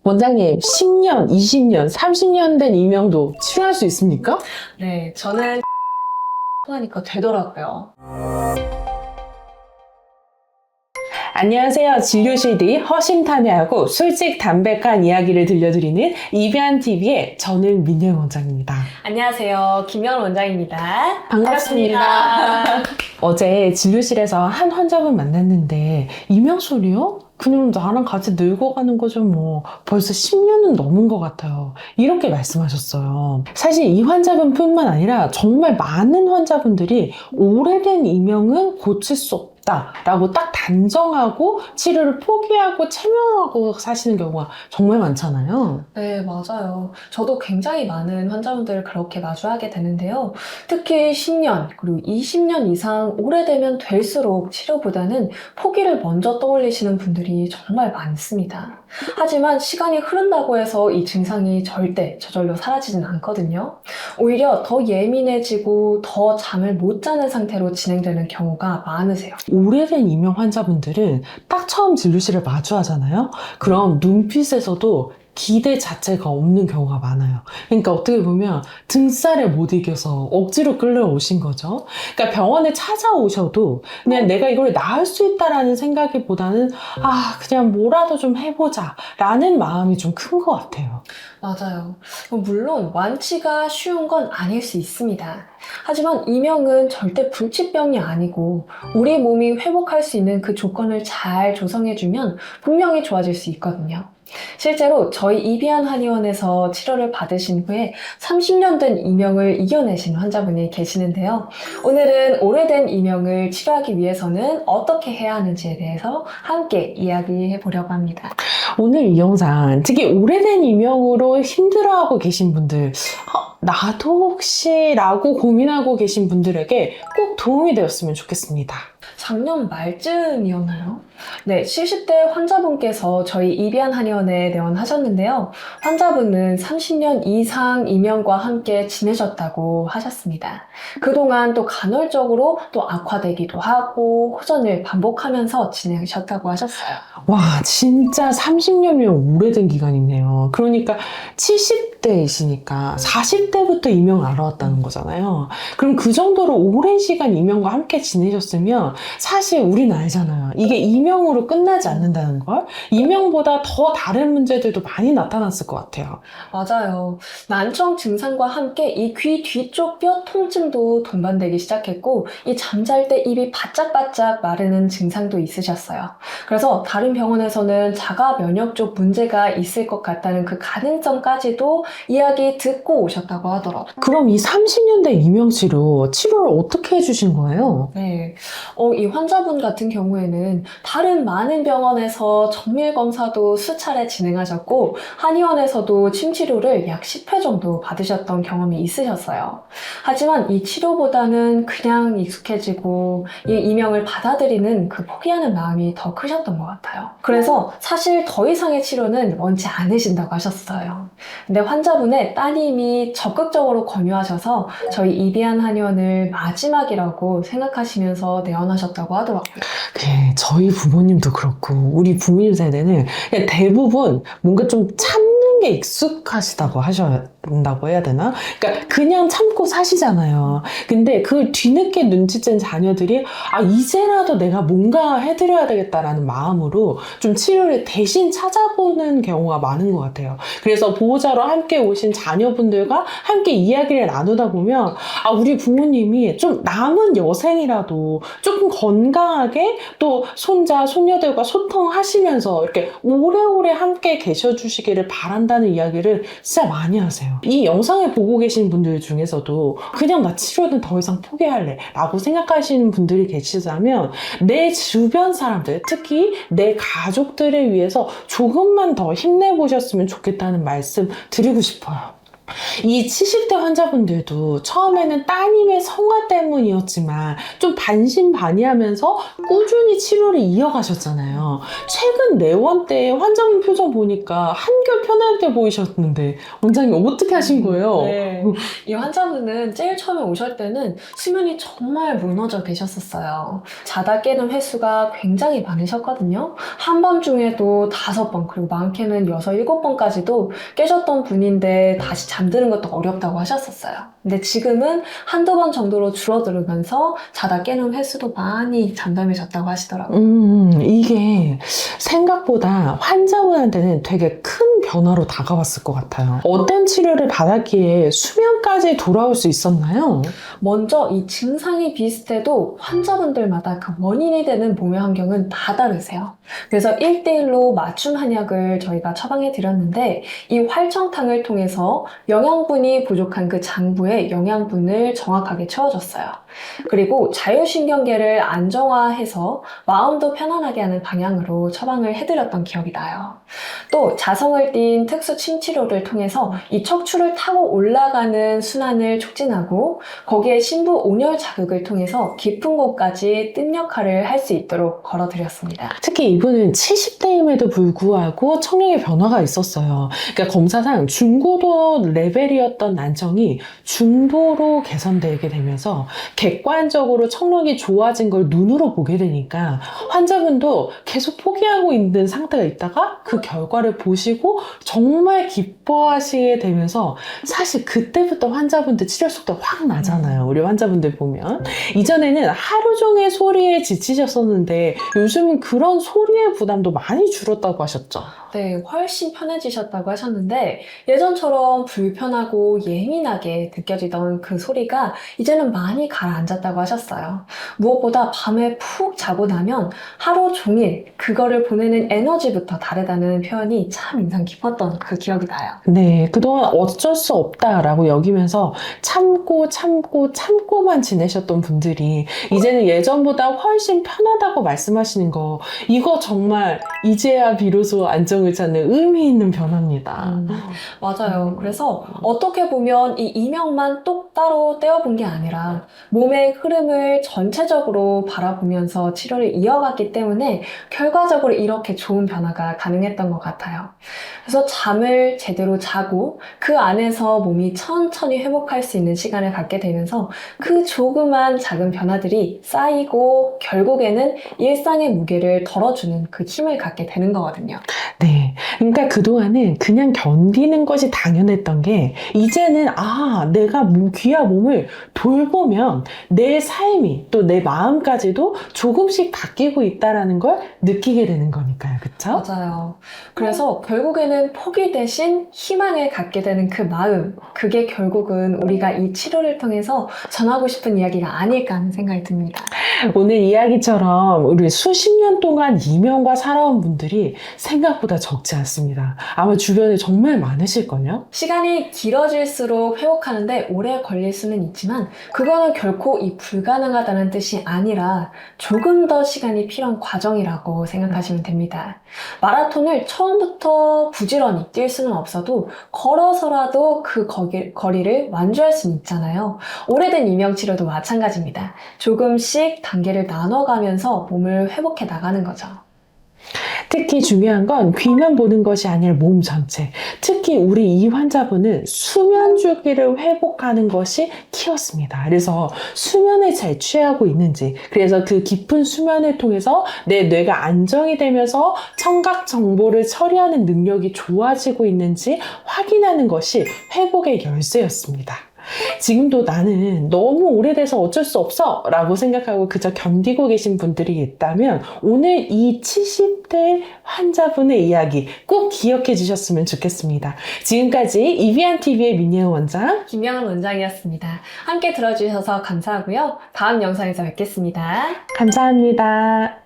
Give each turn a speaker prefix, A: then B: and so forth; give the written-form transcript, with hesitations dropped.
A: 원장님, 10년, 20년, 30년 된 이명도 치료할 수 있습니까?
B: 네, 저는 하니까 되더라고요.
A: 안녕하세요. 진료실 뒤 허심탄회하고 솔직 담백한 이야기를 들려드리는 이비안TV의 저는 민영 원장입니다.
B: 안녕하세요. 김연 원장입니다.
A: 반갑습니다. 어제 진료실에서 한 환자분 만났는데 이명 소리요? 그냥 나랑 같이 늙어가는 거죠 뭐. 벌써 10년은 넘은 것 같아요. 이렇게 말씀하셨어요. 사실 이 환자분뿐만 아니라 정말 많은 환자분들이 오래된 이명은 고칠 수 없다 라고 딱 단정하고 치료를 포기하고 체면하고 사시는 경우가 정말 많잖아요.
B: 네, 맞아요. 저도 굉장히 많은 환자분들을 그렇게 마주하게 되는데요. 특히 10년, 그리고 20년 이상 오래되면 될수록 치료보다는 포기를 먼저 떠올리시는 분들이 정말 많습니다. 하지만 시간이 흐른다고 해서 이 증상이 절대 저절로 사라지진 않거든요. 오히려 더 예민해지고 더 잠을 못 자는 상태로 진행되는 경우가 많으세요.
A: 오래된 이명 환자분들은 딱 처음 진료실을 마주하잖아요. 그럼 눈빛에서도 기대 자체가 없는 경우가 많아요. 그러니까 어떻게 보면 등살에 못 이겨서 억지로 끌려오신 거죠. 그러니까 병원에 찾아오셔도 그냥 내가 이걸 나을 수 있다라는 생각보다는 그냥 뭐라도 좀 해보자 라는 마음이 좀 큰 것 같아요.
B: 맞아요. 물론 완치가 쉬운 건 아닐 수 있습니다. 하지만 이명은 절대 불치병이 아니고 우리 몸이 회복할 수 있는 그 조건을 잘 조성해주면 분명히 좋아질 수 있거든요. 실제로 저희 이비안 한의원에서 치료를 받으신 후에 30년 된 이명을 이겨내신 환자분이 계시는데요. 오늘은 오래된 이명을 치료하기 위해서는 어떻게 해야 하는지에 대해서 함께 이야기해 보려고 합니다.
A: 오늘 이 영상 특히 오래된 이명으로 힘들어하고 계신 분들 나도 혹시 라고 고민하고 계신 분들에게 꼭 도움이 되었으면 좋겠습니다.
B: 작년 말쯤이었나요? 네, 70대 환자분께서 저희 이비안 한의원에 내원하셨는데요. 환자분은 30년 이상 이명과 함께 지내셨다고 하셨습니다. 그동안 또 간헐적으로 또 악화되기도 하고 호전을 반복하면서 지내셨다고 하셨어요.
A: 와, 진짜 30년이면 오래된 기간이네요. 그러니까 70대이시니까 40대부터 이명을 알아왔다는 거잖아요. 그럼 그 정도로 오랜 시간 이명과 함께 지내셨으면 사실 우리는 알잖아요. 이게 이명으로 끝나지 않는다는 걸. 이명보다 더 다른 문제들도 많이 나타났을 것 같아요.
B: 맞아요. 난청 증상과 함께 이 귀 뒤쪽 뼈 통증도 동반되기 시작했고 이 잠잘 때 입이 바짝바짝 마르는 증상도 있으셨어요. 그래서 다른 병원에서는 자가 면역 쪽 문제가 있을 것 같다는 그 가능성까지도 이야기 듣고 오셨다고 하더라고요.
A: 그럼 이 30년 된 이명치료, 치료를 어떻게 해주신 거예요?
B: 네, 이 환자분 같은 경우에는 다른 많은 병원에서 정밀 검사도 수차례 진행하셨고 한의원에서도 침 치료를 약 10회 정도 받으셨던 경험이 있으셨어요. 하지만 이 치료보다는 그냥 익숙해지고 이 이명을 받아들이는 그 포기하는 마음이 더 크셨던 것 같아요. 그래서 사실 더 이상의 치료는 원치 않으신다고 하셨어요. 근데 환자분의 따님이 적극적으로 권유하셔서 저희 이비안 한의원을 마지막이라고 생각하시면서 내원하셨다고 하더라고요.
A: 네, 저희 부모님도 그렇고 우리 부모님 세대는 그냥 대부분 뭔가 좀 참는 게 익숙하시다고 하신다고 해야 되나? 그러니까 그냥 참고 사시잖아요. 근데 그걸 뒤늦게 눈치챈 자녀들이 이제라도 내가 뭔가 해드려야 되겠다라는 마음으로 좀 치료를 대신 찾아보는 경우가 많은 것 같아요. 그래서 보호자로 함께 오신 자녀분들과 함께 이야기를 나누다 보면 우리 부모님이 좀 남은 여생이라도 조금 건강하게 또 손자, 손녀들과 소통하시면서 이렇게 오래오래 함께 계셔주시기를 바란다는 이야기를 진짜 많이 하세요. 이 영상을 보고 계신 분들 중에서도 그냥 나 치료는 더 이상 포기할래 라고 생각하시는 분들이 계시다면 내 주변 사람들, 특히 내 가족들을 위해서 조금만 더 힘내보셨으면 좋겠다는 말씀 드리고 싶어요. 이 70대 환자분들도 처음에는 따님의 성화 때문이었지만 좀 반신반의하면서 꾸준히 치료를 이어가셨잖아요. 최근 내원 때 환자분 표정 보니까 한결 편하게 보이셨는데 원장님 어떻게 하신 거예요?
B: 네. 이 환자분은 제일 처음에 오실 때는 수면이 정말 무너져 계셨었어요. 자다 깨는 횟수가 굉장히 많으셨거든요. 한밤중에도 5번, 그리고 많게는 6, 7번까지도 깨셨던 분인데 다시 잠드는 것도 어렵다고 하셨었어요. 근데 지금은 한두 번 정도로 줄어들면서 자다 깨는 횟수도 많이 잠잠해졌다고 하시더라고요.
A: 이게 생각보다 환자분한테는 되게 큰 변화로 다가왔을 것 같아요. 어떤 치료를 받았기에 수면까지 돌아올 수 있었나요?
B: 먼저 이 증상이 비슷해도 환자분들마다 그 원인이 되는 몸의 환경은 다 다르세요. 그래서 1대1로 맞춤 한약을 저희가 처방해 드렸는데 이 활청탕을 통해서 영양분이 부족한 그 장부에 영양분을 정확하게 채워줬어요. 그리고 자율신경계를 안정화해서 마음도 편안하게 하는 방향으로 처방을 해드렸던 기억이 나요. 또 자성을 띤 특수 침치료를 통해서 이 척추를 타고 올라가는 순환을 촉진하고 거기에 신부 온열 자극을 통해서 깊은 곳까지 뜸 역할을 할 수 있도록 걸어드렸습니다.
A: 특히 이분은 70대임에도 불구하고 청력의 변화가 있었어요. 그러니까 검사상 중고도 레벨이었던 난청이 중도로 개선되게 되면서 객관적으로 청력이 좋아진 걸 눈으로 보게 되니까 환자분도 계속 포기하고 있는 상태가 있다가 그 결과를 보시고 정말 기뻐하시게 되면서 사실 그때부터 환자분들 치료 속도가 확 나잖아요. 우리 환자분들 보면. 이전에는 하루 종일 소리에 지치셨었는데 요즘은 그런 소리의 부담도 많이 줄었다고 하셨죠?
B: 네, 훨씬 편해지셨다고 하셨는데 예전처럼 불편하고 예민하게 느껴지던 그 소리가 이제는 많이 가라앉았다고 하셨어요. 무엇보다 밤에 푹 자고 나면 하루 종일 그거를 보내는 에너지부터 다르다는 표현이 참 인상 깊었던 그 기억이 나요.
A: 네, 그동안 어쩔 수 없다라고 여기면서 참고만 지내셨던 분들이 이제는 예전보다 훨씬 편하다고 말씀하시는 거, 이거 정말 이제야 비로소 안정을 찾는 의미 있는 변화입니다.
B: 맞아요. 그래서 어떻게 보면 이 이명만 똑 따로 떼어본 게 아니라 몸의 흐름을 전체적으로 바라보면서 치료를 이어갔기 때문에 결과적으로 이렇게 좋은 변화가 가능했던 것 같아요. 그래서 잠을 제대로 자고 그 안에서 몸이 천천히 회복할 수 있는 시간을 갖게 되면서 그 조그만 작은 변화들이 쌓이고 결국에는 일상의 무게를 덜어주는 그 힘을 갖게 되는 거거든요.
A: 네. 그러니까 그동안은 그냥 견디는 것이 당연했던 게 이제는 내가 귀와 몸을 돌보면 내 삶이 또 내 마음까지도 조금씩 바뀌고 있다라는 걸 느끼게 되는 거니까요. 그쵸?
B: 맞아요. 그래서 결국에는 포기 대신 희망을 갖게 되는 그 마음, 그게 결국은 우리가 이 치료를 통해서 전하고 싶은 이야기가 아닐까 하는 생각이 듭니다.
A: 오늘 이야기처럼 우리 수십 년 동안 이명과 살아온 분들이 생각보다 적지 않습니다. 아마 주변에 정말 많으실걸요?
B: 시간이 길어질수록 회복하는데 오래 걸릴 수는 있지만 그거는 결코 이 불가능하다는 뜻이 아니라 조금 더 시간이 필요한 과정이라고 생각하시면 됩니다. 마라톤을 처음부터 부지런히 뛸 수는 없어도 걸어서라도 그 거리를 완주할 수는 있잖아요. 오래된 이명치료도 마찬가지입니다. 조금씩 단계를 나눠가면서 몸을 회복해 나가는 거죠.
A: 특히 중요한 건 귀만 보는 것이 아니라 몸 전체. 특히 우리 이 환자분은 수면 주기를 회복하는 것이 키였습니다. 그래서 수면에 잘 취하고 있는지, 그래서 그 깊은 수면을 통해서 내 뇌가 안정이 되면서 청각 정보를 처리하는 능력이 좋아지고 있는지 확인하는 것이 회복의 열쇠였습니다. 지금도 나는 너무 오래돼서 어쩔 수 없어 라고 생각하고 그저 견디고 계신 분들이 있다면 오늘 이 70대 환자분의 이야기 꼭 기억해 주셨으면 좋겠습니다. 지금까지 이비안TV의 민예은 원장,
B: 김명은 원장이었습니다. 함께 들어주셔서 감사하고요. 다음 영상에서 뵙겠습니다.
A: 감사합니다.